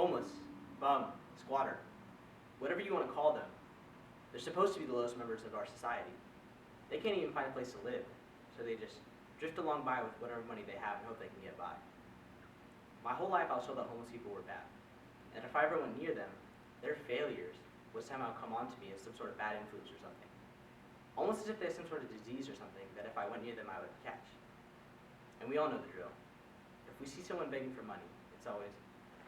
homeless, bum, squatter, whatever you want to call them. They're supposed to be the lowest members of our society. They can't even find a place to live, so they just drift along by with whatever money they have and hope they can get by. My whole life I was told that homeless people were bad, and if I ever went near them, their failures would somehow come onto me as some sort of bad influence or something. Almost as if they had some sort of disease or something that if I went near them I would catch. And we all know the drill. If we see someone begging for money, it's always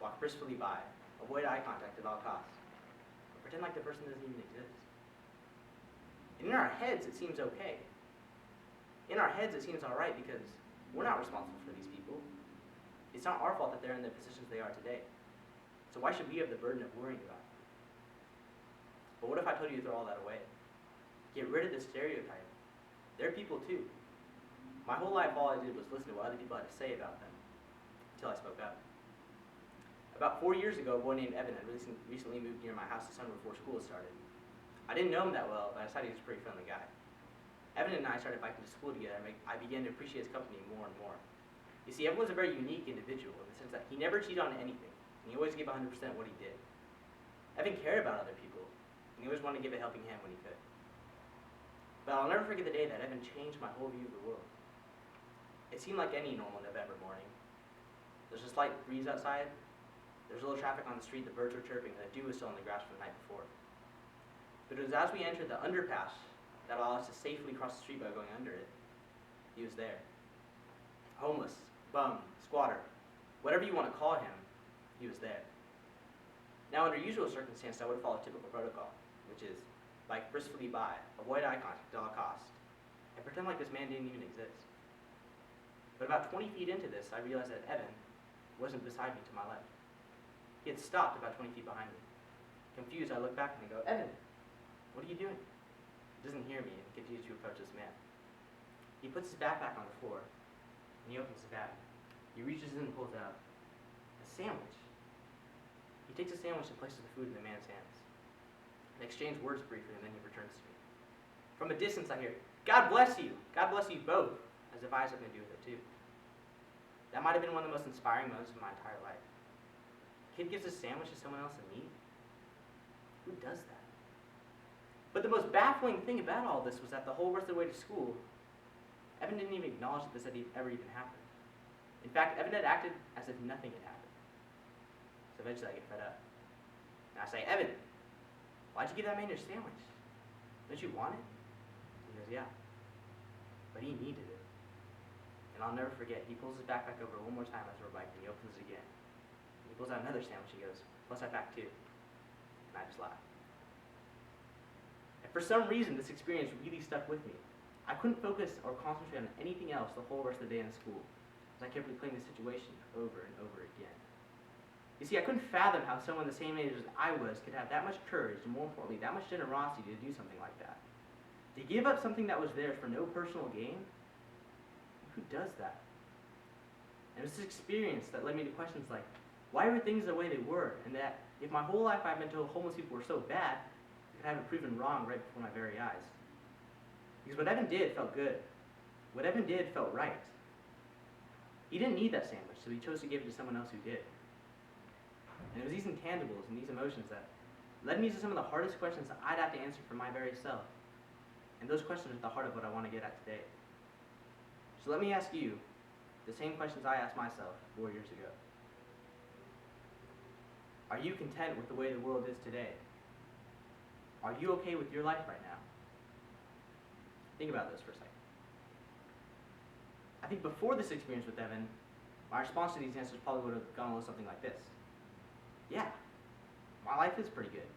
walk briskly by, avoid eye contact at all costs, or pretend like the person doesn't even exist. And in our heads it seems okay. In our heads it seems alright because we're not responsible for these people. It's not our fault that they're in the positions they are today. So why should we have the burden of worrying about them? But what if I told you to throw all that away? Get rid of the stereotype. They're people too. My whole life all I did was listen to what other people had to say about them, until I spoke up. About 4 years ago, a boy named Evan had recently moved near my house the summer before school had started. I didn't know him that well, but I decided he was a pretty friendly guy. Evan and I started biking to school together, and I began to appreciate his company more and more. You see, Evan was a very unique individual in the sense that he never cheated on anything, and he always gave 100% what he did. Evan cared about other people, and he always wanted to give a helping hand when he could. But I'll never forget the day that Evan changed my whole view of the world. It seemed like any normal November morning. There's a slight breeze outside, there's a little traffic on the street, the birds were chirping, and the dew was still on the grass from the night before. But it was as we entered the underpass that allowed us to safely cross the street by going under it. He was there. Homeless, bum, squatter, whatever you want to call him, he was there. Now, under usual circumstances, I would follow typical protocol, which is bike briskly by, avoid eye contact at all costs, and pretend like this man didn't even exist. But about 20 feet into this, I realized that Evan wasn't beside me to my left. He had stopped about 20 feet behind me. Confused, I look back and I go, Evan, what are you doing? He doesn't hear me and continues to approach this man. He puts his backpack on the floor, and he opens his bag. He reaches in and pulls out a sandwich. He takes a sandwich and places the food in the man's hands. They exchange words briefly, and then he returns to me. From a distance, I hear, God bless you! God bless you both! As if I had something to do with it, too. That might have been one of the most inspiring moments of my entire life. Kid gives a sandwich to someone else in need? Who does that? But the most baffling thing about all this was that the whole rest of the way to school, Evan didn't even acknowledge that this had ever even happened. In fact, Evan had acted as if nothing had happened. So eventually I get fed up. And I say, Evan, why'd you give that man your sandwich? Don't you want it? He goes, yeah. But he needed it. And I'll never forget, he pulls his backpack over one more time as we're biking, and he opens it again. And he pulls out another sandwich, and he goes, plus I packed two. And I just laughed. And for some reason, this experience really stuck with me. I couldn't focus or concentrate on anything else the whole rest of the day in school, as I kept replaying the situation over and over again. You see, I couldn't fathom how someone the same age as I was could have that much courage, and more importantly, that much generosity to do something like that. To give up something that was theirs for no personal gain? Who does that? And it was this experience that led me to questions like, why were things the way they were? And that if my whole life I've been told homeless people were so bad, I could have it proven wrong right before my very eyes. Because what Evan did felt good. What Evan did felt right. He didn't need that sandwich, so he chose to give it to someone else who did. And it was these intangibles and these emotions that led me to some of the hardest questions that I'd have to answer for my very self. And those questions are at the heart of what I want to get at today. So let me ask you the same questions I asked myself 4 years ago. Are you content with the way the world is today? Are you okay with your life right now? Think about this for a second. I think before this experience with Evan, my response to these answers probably would have gone a little something like this. Yeah, my life is pretty good.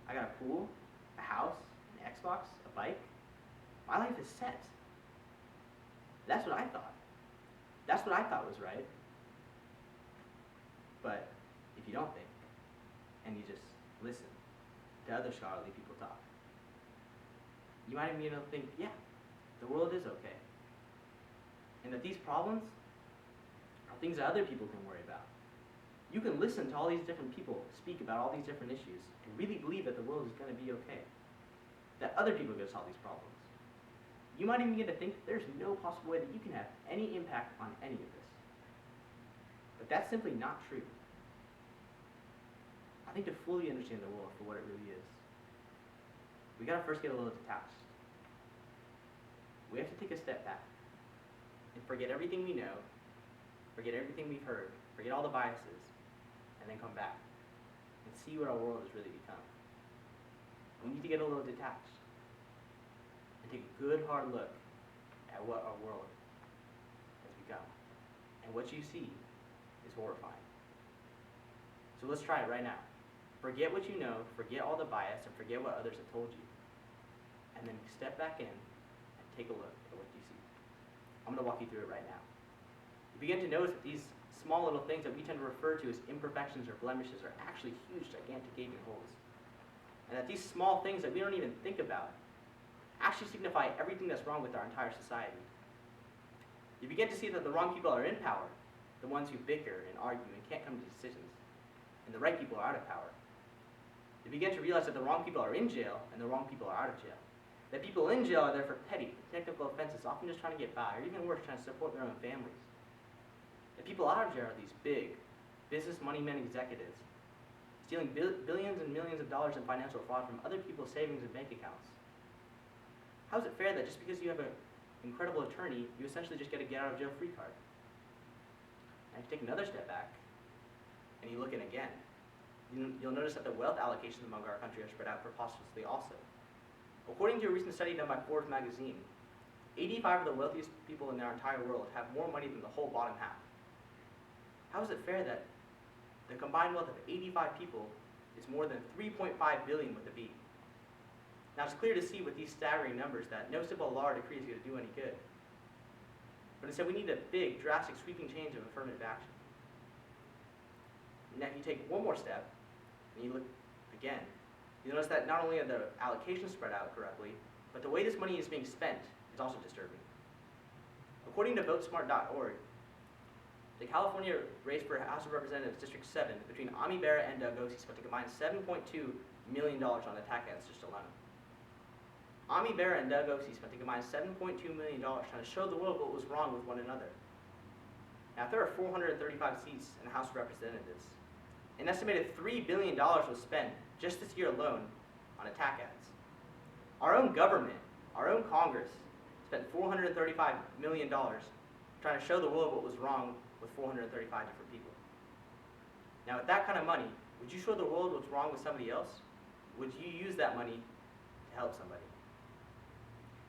I got a pool, a house, an Xbox, a bike. My life is set. That's what I thought. That's what I thought was right. But if you don't think, and you just listen to other scholarly people talk, you might even be able to think, yeah, the world is okay. And that these problems are things that other people can worry about. You can listen to all these different people speak about all these different issues and really believe that the world is going to be okay. That other people are going to solve these problems. You might even get to think there's no possible way that you can have any impact on any of this. But that's simply not true. think to fully understand the world for what it really is, we gotta first get a little detached. We have to take a step back and forget everything we know, forget everything we've heard, forget all the biases, and then come back and see what our world has really become. We need to get a little detached and take a good hard look at what our world has become. And what you see is horrifying. So let's try it right now. Forget what you know, forget all the bias, and forget what others have told you. And then step back in and take a look at what you see. I'm going to walk you through it right now. You begin to notice that these small little things that we tend to refer to as imperfections or blemishes are actually huge, gigantic gaping holes. And that these small things that we don't even think about actually signify everything that's wrong with our entire society. You begin to see that the wrong people are in power, the ones who bicker and argue and can't come to decisions, and the right people are out of power. You begin to realize that the wrong people are in jail and the wrong people are out of jail. That people in jail are there for petty, technical offenses, often just trying to get by, or even worse, trying to support their own families. The people out of jail are these big, business money men executives, stealing billions and millions of dollars in financial fraud from other people's savings and bank accounts. How is it fair that just because you have an incredible attorney, you essentially just get a get-out-of-jail-free card? And if you take another step back, and you look in again, you'll notice that the wealth allocations among our country are spread out preposterously also. According to a recent study done by Forbes magazine, 85 of the wealthiest people in their entire world have more money than the whole bottom half. How is it fair that the combined wealth of 85 people is more than 3.5 billion with a B? Now it's clear to see with these staggering numbers that no simple law or decree is going to do any good. But instead we need a big, drastic, sweeping change of affirmative action. Now you take one more step, and you look again, you notice that not only are the allocations spread out correctly, but the way this money is being spent is also disturbing. According to votesmart.org, the California race for House of Representatives District 7 between Ami Bera and Doug Osie spent a combined $7.2 million on attack ads just alone. Ami Bera and Doug Osie spent a combined $7.2 million trying to show the world what was wrong with one another. Now, if there are 435 seats in the House of Representatives, an estimated $3 billion was spent just this year alone on attack ads. Our own government, our own Congress, spent $435 million trying to show the world what was wrong with 435 different people. Now, with that kind of money, would you show the world what's wrong with somebody else? Would you use that money to help somebody?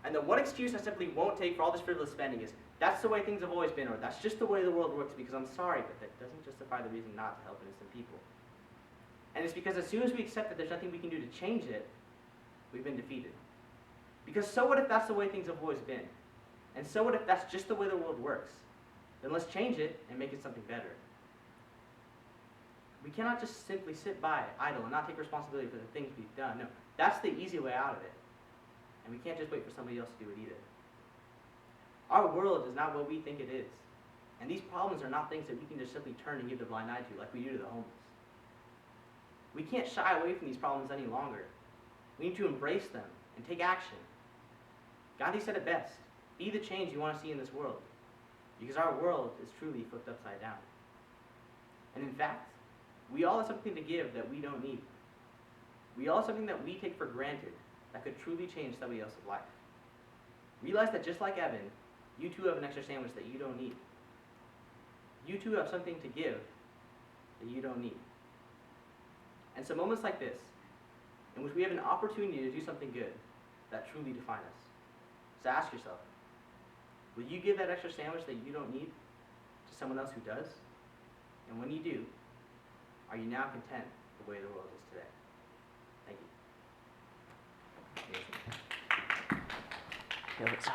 And the one excuse I simply won't take for all this frivolous spending is, that's the way things have always been, or that's just the way the world works, because I'm sorry, but that doesn't justify the reason not to help innocent people. And it's because as soon as we accept that there's nothing we can do to change it, we've been defeated. Because so what if that's the way things have always been? And so what if that's just the way the world works? Then let's change it and make it something better. We cannot just simply sit by, idle, and not take responsibility for the things we've done. No, that's the easy way out of it. And we can't just wait for somebody else to do it either. Our world is not what we think it is. And these problems are not things that we can just simply turn and give the blind eye to like we do to the homeless. We can't shy away from these problems any longer. We need to embrace them and take action. Gandhi said it best, be the change you want to see in this world. Because our world is truly flipped upside down. And in fact, we all have something to give that we don't need. We all have something that we take for granted that could truly change somebody else's life. Realize that just like Evan, you too have an extra sandwich that you don't need. You too have something to give that you don't need. And so moments like this, in which we have an opportunity to do something good, that truly define us. So ask yourself, will you give that extra sandwich that you don't need to someone else who does? And when you do, are you now content the way the world is today? Thank you.